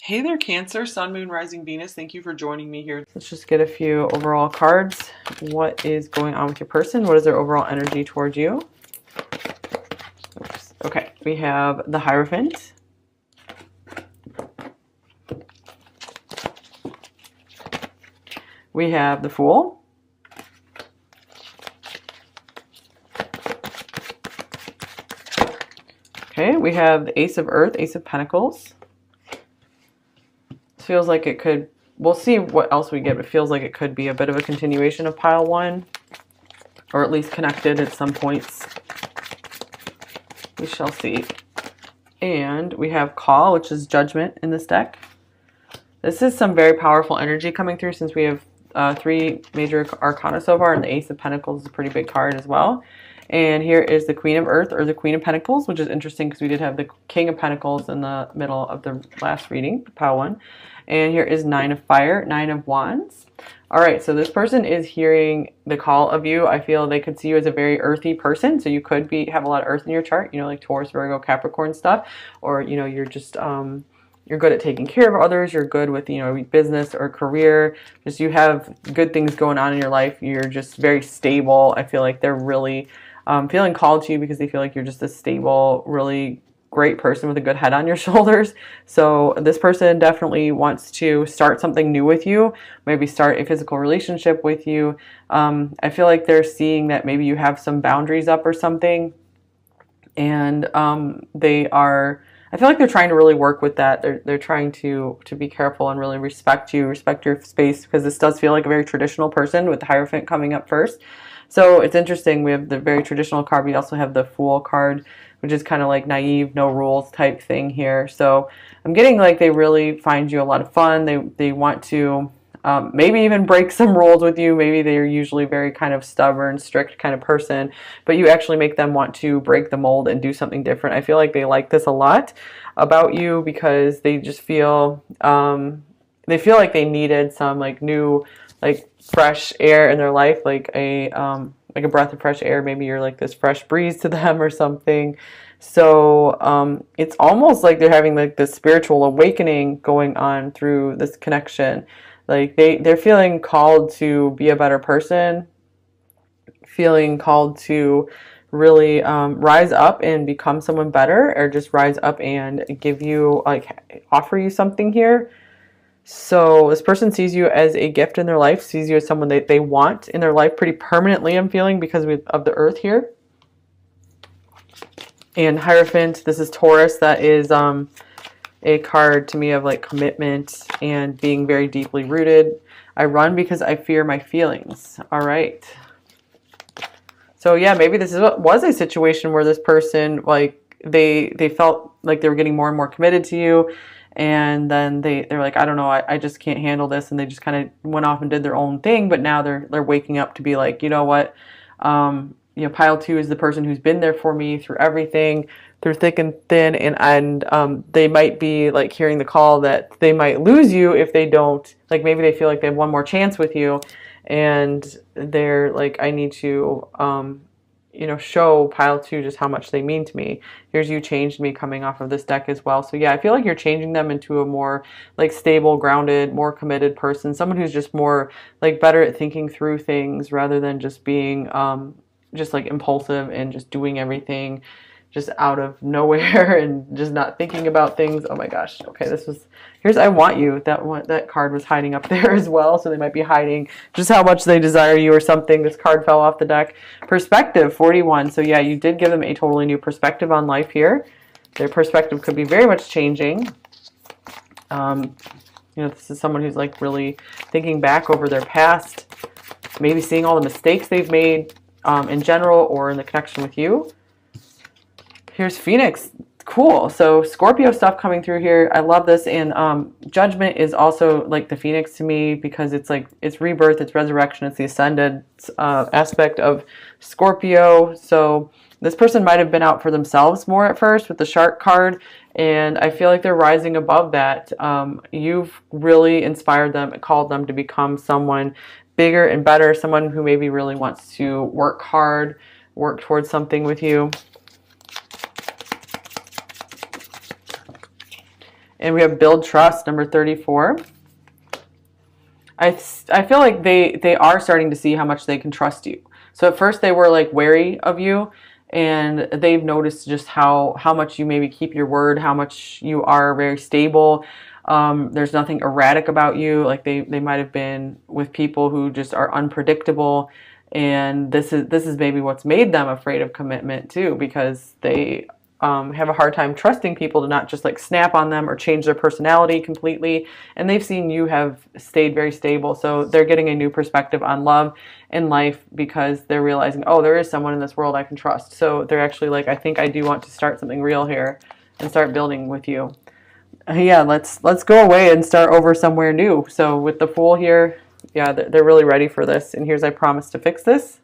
Hey there, Cancer, Sun, Moon, Rising, Venus. Thank you for joining me here. Let's just get a few overall cards. What is going on with your person? What is their overall energy towards you? Oops. Okay, we have the Hierophant. We have the Fool. Okay, we have the Ace of Earth, Ace of Pentacles. Feels like it could, we'll see what else we get, but it feels like it could be a bit of a continuation of pile one, or at least connected at some points. We shall see. And we have Call, which is Judgment in this deck. This is some very powerful energy coming through since we have 3 major arcana so far, and the Ace of Pentacles is a pretty big card as well. And here is the Queen of Earth, or the Queen of Pentacles, which is interesting because we did have the King of Pentacles in the middle of the last reading, pile one. And here is 9 of Fire, 9 of Wands. All right, so this person is hearing the call of you. I feel they could see you as a very earthy person. So you could have a lot of earth in your chart, you know, like Taurus, Virgo, Capricorn stuff. Or, you know, you're just, you're good at taking care of others. You're good with, you know, business or career. Just you have good things going on in your life. You're just very stable. I feel like they're really feeling called to you because they feel like you're just a stable, really great person with a good head on your shoulders. So this person definitely wants to start something new with you, maybe start a physical relationship with you. I feel like they're seeing that maybe you have some boundaries up or something, and I feel like they're trying to really work with that. They're trying to be careful and really respect you, respect your space, because this does feel like a very traditional person with the Hierophant coming up first. So it's interesting. We have the very traditional card. We also have the Fool card, which is kind of like naive, no rules type thing here. So I'm getting like they really find you a lot of fun. They want to maybe even break some rules with you. Maybe they're usually very kind of stubborn, strict kind of person, but you actually make them want to break the mold and do something different. I feel like they like this a lot about you because they just feel they feel like they needed some like new, like fresh air in their life, like a breath of fresh air. Maybe you're like this fresh breeze to them or something. So it's almost like they're having like this spiritual awakening going on through this connection. Like they're feeling called to be a better person, feeling called to really rise up and become someone better, or just rise up and give you, like, offer you something here. So this person sees you as a gift in their life, sees you as someone that they want in their life pretty permanently, I'm feeling, because of the Earth here. And Hierophant, this is Taurus. That is a card to me of like commitment and being very deeply rooted. I run because I fear my feelings. All right. So yeah, maybe this was a situation where this person, like, they felt like they were getting more and more committed to you. And then they're like, I don't know, I just can't handle this. And they just kind of went off and did their own thing. But now they're waking up to be like, you know what? You know, pile two is the person who's been there for me through everything, through thick and thin. And they might be like hearing the call that they might lose you if they don't, like, maybe they feel like they have one more chance with you. And they're like, I need to, you know, show pile two just how much they mean to me. Here's You Changed Me coming off of this deck as well. So yeah, I feel like you're changing them into a more like stable, grounded, more committed person. Someone who's just more like better at thinking through things rather than just being just like impulsive and just doing everything just out of nowhere and just not thinking about things. Oh my gosh. Okay, here's I Want You. That card was hiding up there as well, so they might be hiding just how much they desire you or something. This card fell off the deck. Perspective, 41. So yeah, you did give them a totally new perspective on life here. Their perspective could be very much changing. You know, this is someone who's like really thinking back over their past, maybe seeing all the mistakes they've made in general or in the connection with you. Here's Phoenix. Cool. So Scorpio stuff coming through here. I love this. And Judgment is also like the Phoenix to me because it's like, it's rebirth, it's resurrection, it's the ascended aspect of Scorpio. So this person might have been out for themselves more at first with the Shark card. And I feel like they're rising above that. You've really inspired them, called them to become someone bigger and better, someone who maybe really wants to work hard, work towards something with you. And we have build trust, number 34. I feel like they are starting to see how much they can trust you. So at first they were like wary of you, and they've noticed just how much you maybe keep your word, how much you are very stable. There's nothing erratic about you. Like they might have been with people who just are unpredictable, and this is maybe what's made them afraid of commitment too, because they have a hard time trusting people to not just like snap on them or change their personality completely. And they've seen you have stayed very stable. So they're getting a new perspective on love and life because they're realizing, oh, there is someone in this world I can trust. So they're actually like, I think I do want to start something real here and start building with you. Yeah, let's go away and start over somewhere new. So with the Fool here, yeah, they're really ready for this. And here's I promise to fix this.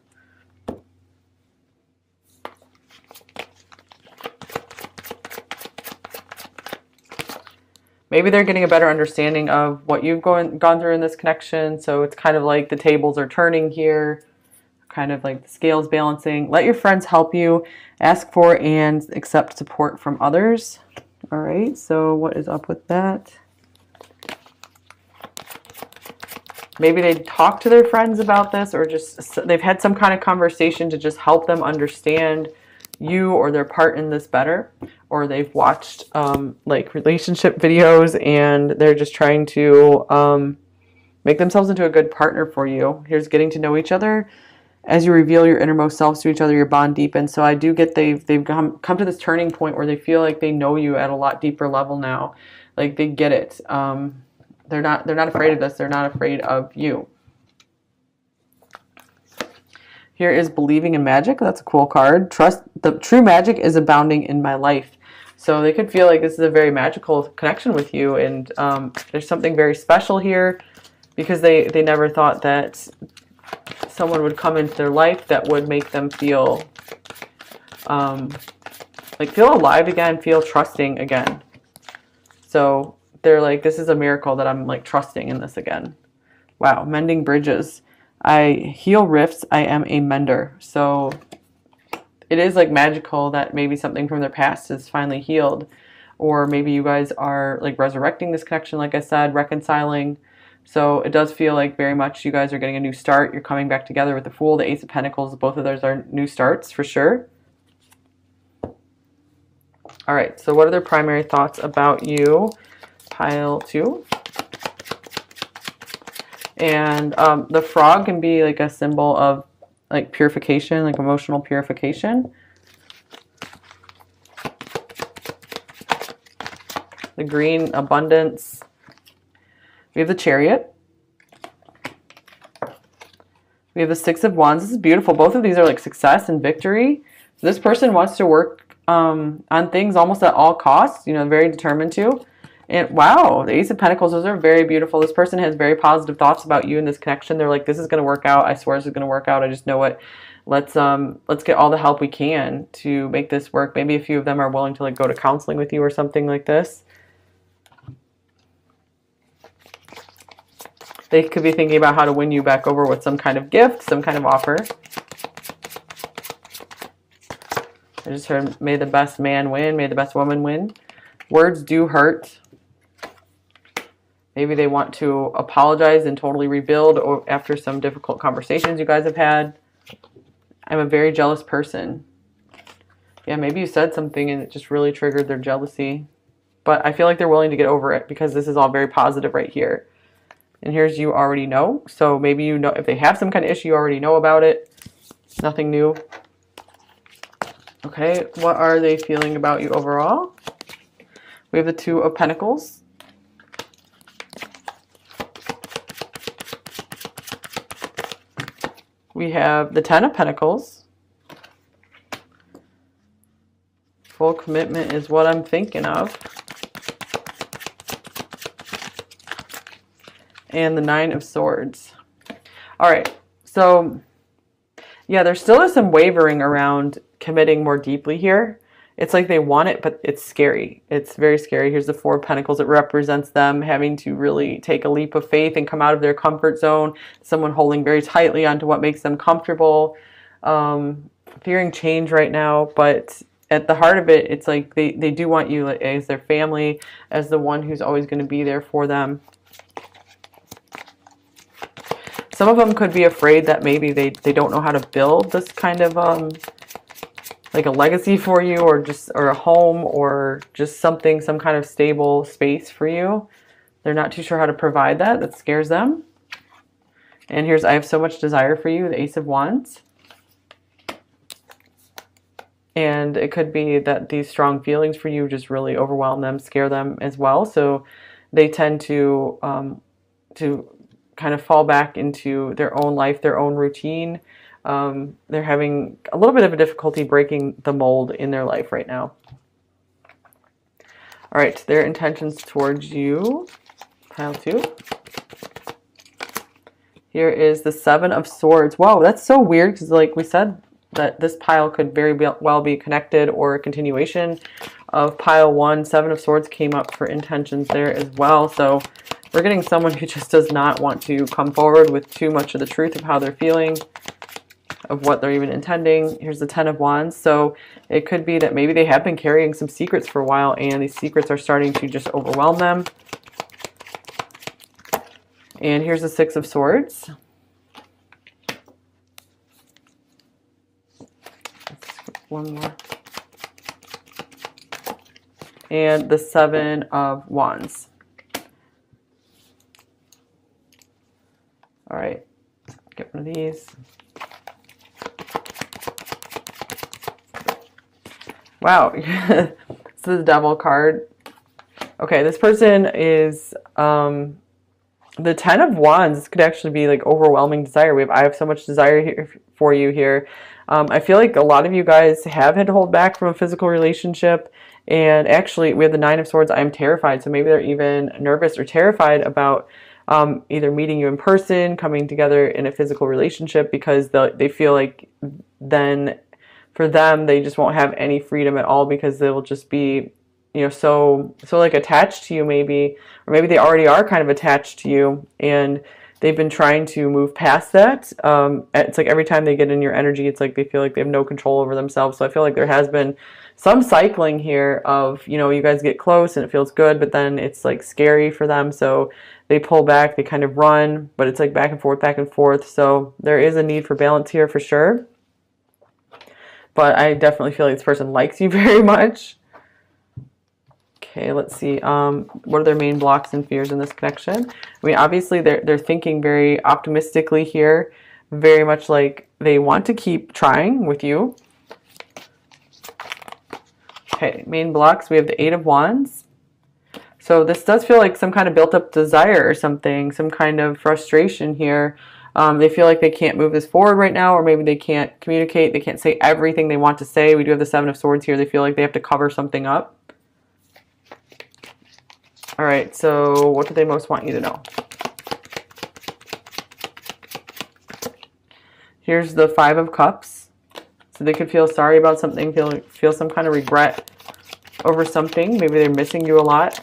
Maybe they're getting a better understanding of what you've gone through in this connection. So it's kind of like the tables are turning here, kind of like the scales balancing. Let your friends help you. Ask for and accept support from others. All right, so what is up with that? Maybe they talk to their friends about this, or just they've had some kind of conversation to just help them understand you or their part in this better, or they've watched like relationship videos and they're just trying to make themselves into a good partner for you. Here's getting to know each other. As you reveal your innermost selves to each other, your bond deepens. So I do get they've come to this turning point where they feel like they know you at a lot deeper level now. Like they get it. They're not afraid of this. They're not afraid of you. Here is Believing in Magic. That's a cool card. Trust the true magic is abounding in my life. So they could feel like this is a very magical connection with you, and there's something very special here because they never thought that someone would come into their life that would make them feel like feel alive again, feel trusting again. So they're like, this is a miracle that I'm like trusting in this again. Wow, mending bridges. I heal rifts. I am a mender. So it is like magical that maybe something from their past is finally healed, or maybe you guys are like resurrecting this connection, like I said, reconciling. So it does feel like very much you guys are getting a new start. You're coming back together with the Fool, the Ace of Pentacles. Both of those are new starts for sure. All right, so what are their primary thoughts about you? Pile 2. And the frog can be like a symbol of like purification, like emotional purification. The green, abundance. We have the Chariot. We have the Six of Wands. This is beautiful. Both of these are like success and victory. So this person wants to work on things almost at all costs, you know, very determined to. And wow, the Ace of Pentacles, those are very beautiful. This person has very positive thoughts about you in this connection. They're like, this is going to work out. I swear this is going to work out. I just know it. Let's get all the help we can to make this work. Maybe a few of them are willing to like go to counseling with you or something like this. They could be thinking about how to win you back over with some kind of gift, some kind of offer. I just heard, may the best man win, may the best woman win. Words do hurt. Maybe they want to apologize and totally rebuild after some difficult conversations you guys have had. I'm a very jealous person. Yeah, maybe you said something and it just really triggered their jealousy. But I feel like they're willing to get over it because this is all very positive right here. And here's you already know. So maybe you know if they have some kind of issue, you already know about it. Nothing new. Okay, what are they feeling about you overall? We have the Two of Pentacles. We have the Ten of Pentacles. Full commitment is what I'm thinking of. And the Nine of Swords. All right, so yeah, there still is some wavering around committing more deeply here. It's like they want it, but it's scary. It's very scary. Here's the Four of Pentacles. It represents them having to really take a leap of faith and come out of their comfort zone. Someone holding very tightly onto what makes them comfortable. Fearing change right now, but at the heart of it, it's like they do want you as their family, as the one who's always going to be there for them. Some of them could be afraid that maybe they don't know how to build this kind of like a legacy for you, or a home, or just something, some kind of stable space for you. They're not too sure how to provide that. That scares them. And here's, I have so much desire for you, the Ace of Wands. And it could be that these strong feelings for you just really overwhelm them, scare them as well. So they tend to kind of fall back into their own life, their own routine. They're having a little bit of a difficulty breaking the mold in their life right now. All right, their intentions towards you, pile 2. Here is the Seven of Swords. Wow, that's so weird, because like we said, that this pile could very well be connected or a continuation of pile 1. Seven of Swords came up for intentions there as well. So we're getting someone who just does not want to come forward with too much of the truth of how they're feeling, of what they're even intending. Here's the Ten of Wands. So it could be that maybe they have been carrying some secrets for a while, and these secrets are starting to just overwhelm them. And here's the Six of Swords. One more. And the Seven of Wands. All right, get one of these. Wow, this is the Devil card. Okay, this person is the Ten of Wands. This could actually be like overwhelming desire. I have so much desire here for you here. I feel like a lot of you guys have had to hold back from a physical relationship. And actually, we have the Nine of Swords. I'm terrified. So maybe they're even nervous or terrified about either meeting you in person, coming together in a physical relationship, because they feel like then for them, they just won't have any freedom at all, because they will just be, you know, so like attached to you maybe, or maybe they already are kind of attached to you, and they've been trying to move past that. It's like every time they get in your energy, it's like they feel like they have no control over themselves. So I feel like there has been some cycling here of, you know, you guys get close and it feels good, but then it's like scary for them. So they pull back, they kind of run, but it's like back and forth, back and forth. So there is a need for balance here for sure. But I definitely feel like this person likes you very much. Okay, let's see. What are their main blocks and fears in this connection? I mean, obviously they're thinking very optimistically here, very much like they want to keep trying with you. Okay, main blocks. We have the Eight of Wands. So this does feel like some kind of built-up desire or something, some kind of frustration here. They feel like they can't move this forward right now, or maybe they can't communicate. They can't say everything they want to say. We do have the Seven of Swords here. They feel like they have to cover something up. All right, so what do they most want you to know? Here's the Five of Cups. So they could feel sorry about something, feel some kind of regret over something. Maybe they're missing you a lot.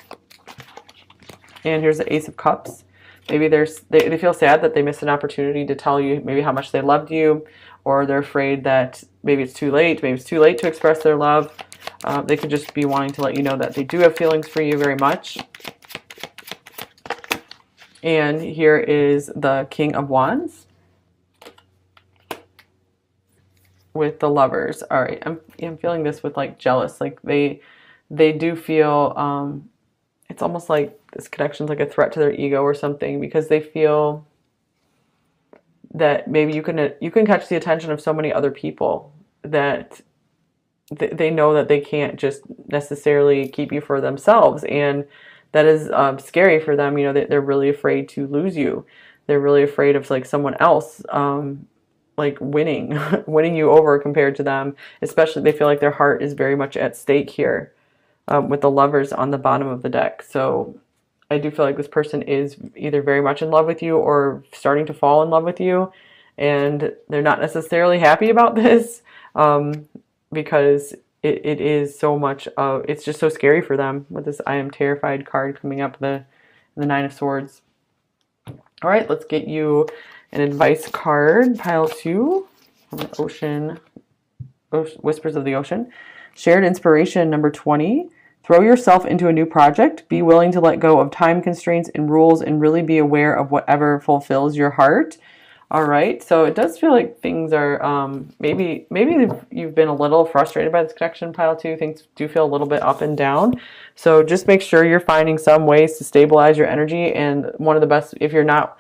And here's the Ace of Cups. Maybe they feel sad that they missed an opportunity to tell you maybe how much they loved you, or they're afraid that maybe it's too late. Maybe it's too late to express their love. They could just be wanting to let you know that they do have feelings for you very much. And here is the King of Wands with the Lovers. All right, I'm feeling this with like jealous. Like they do feel it's almost like this connection's like a threat to their ego or something, because they feel that maybe you can catch the attention of so many other people that they know that they can't just necessarily keep you for themselves, and that is scary for them. You know, they're really afraid to lose you. They're really afraid of like someone else like winning you over compared to them. Especially they feel like their heart is very much at stake here with the Lovers on the bottom of the deck. So I do feel like this person is either very much in love with you or starting to fall in love with you, and they're not necessarily happy about this because it is so much of, it's just so scary for them with this I am terrified card coming up, the Nine of Swords. All right, let's get you an advice card, pile 2 from Ocean, Whispers of the Ocean. Shared inspiration, number 20. Throw yourself into a new project. Be willing to let go of time constraints and rules and really be aware of whatever fulfills your heart. All right, so it does feel like things are maybe you've been a little frustrated by this connection, pile 2. Things do feel a little bit up and down. So just make sure you're finding some ways to stabilize your energy. And one of the best, if you're not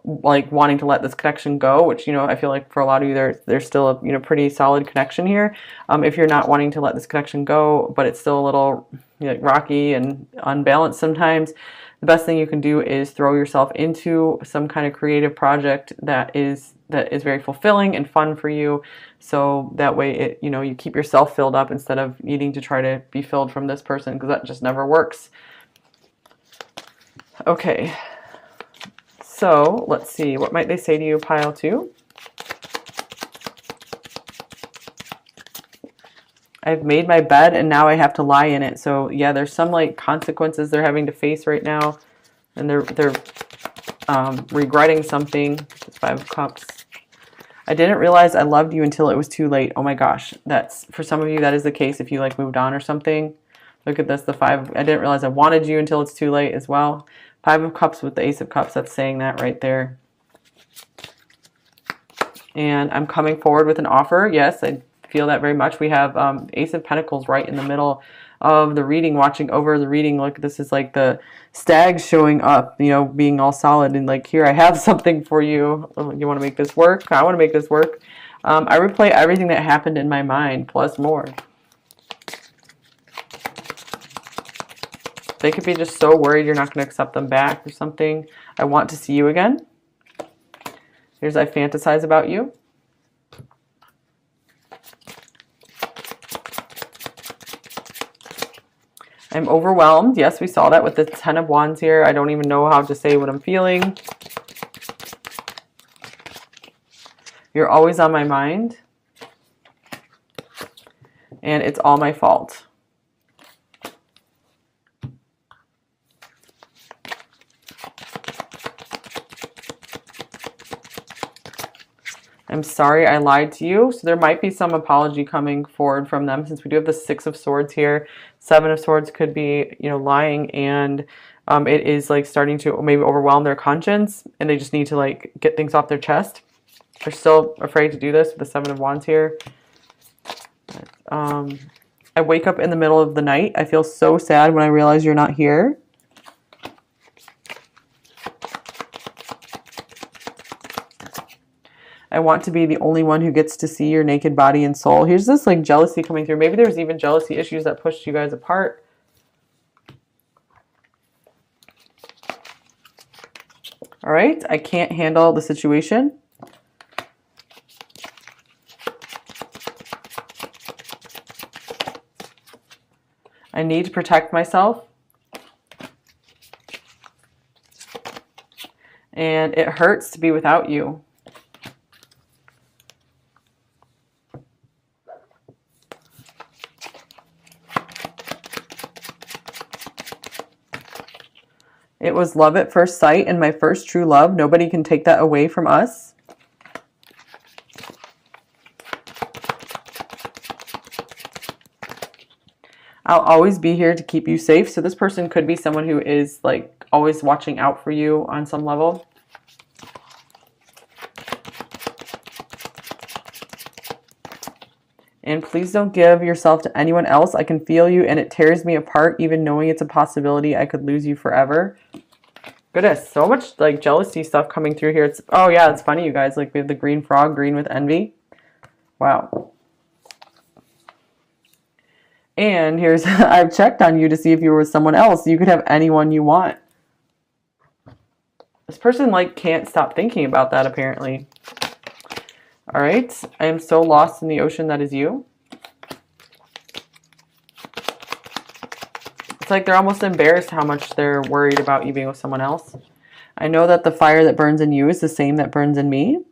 like wanting to let this connection go, which, you know, I feel like for a lot of you there's still a, you know, pretty solid connection here. If you're not wanting to let this connection go, but it's still a little, you know, like rocky and unbalanced sometimes, the best thing you can do is throw yourself into some kind of creative project that is very fulfilling and fun for you. So that way it, you know, you keep yourself filled up instead of needing to try to be filled from this person, because that just never works. Okay. So let's see, what might they say to you, pile 2? I've made my bed and now I have to lie in it. So yeah, there's some like consequences they're having to face right now, and they're regretting something. It's 5 of Cups. I didn't realize I loved you until it was too late. Oh my gosh, that's for some of you that is the case if you like moved on or something. Look at this, the 5. I didn't realize I wanted you until it's too late as well. 5 of Cups with the Ace of Cups, that's saying that right there. And I'm coming forward with an offer. Yes, I feel that very much. We have Ace of Pentacles right in the middle of the reading, watching over the reading. Look, this is like the stag showing up, you know, being all solid and like, here, I have something for you. You want to make this work? I want to make this work. I replay everything that happened in my mind, plus more. They could be just so worried you're not going to accept them back or something. I want to see you again. Here's I fantasize about you. I'm overwhelmed. Yes, we saw that with the 10 of Wands here. I don't even know how to say what I'm feeling. You're always on my mind. And it's all my fault. I'm sorry I lied to you. So there might be some apology coming forward from them, since we do have the 6 of Swords here. 7 of Swords could be, you know, lying, and it is like starting to maybe overwhelm their conscience, and they just need to like get things off their chest. They're still afraid to do this with the 7 of Wands here. I wake up in the middle of the night. I feel so sad when I realize you're not here. I want to be the only one who gets to see your naked body and soul. Here's this like jealousy coming through. Maybe there's even jealousy issues that pushed you guys apart. All right, I can't handle the situation. I need to protect myself. And it hurts to be without you. It was love at first sight and my first true love. Nobody can take that away from us. I'll always be here to keep you safe. So this person could be someone who is like always watching out for you on some level. And please don't give yourself to anyone else. I can feel you and it tears me apart, even knowing it's a possibility I could lose you forever. Goodness, so much like jealousy stuff coming through here. It's, oh yeah, it's funny, you guys. Like we have the green frog, green with envy. Wow. And here's, I've checked on you to see if you were with someone else. You could have anyone you want. This person like can't stop thinking about that apparently. All right, I am so lost in the ocean that is you. It's like they're almost embarrassed how much they're worried about you being with someone else. I know that the fire that burns in you is the same that burns in me.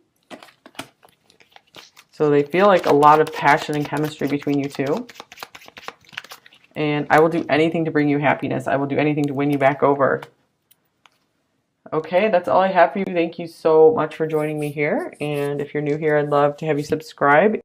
So they feel like a lot of passion and chemistry between you two. And I will do anything to bring you happiness. I will do anything to win you back over. Okay, that's all I have for you. Thank you so much for joining me here. And if you're new here, I'd love to have you subscribe.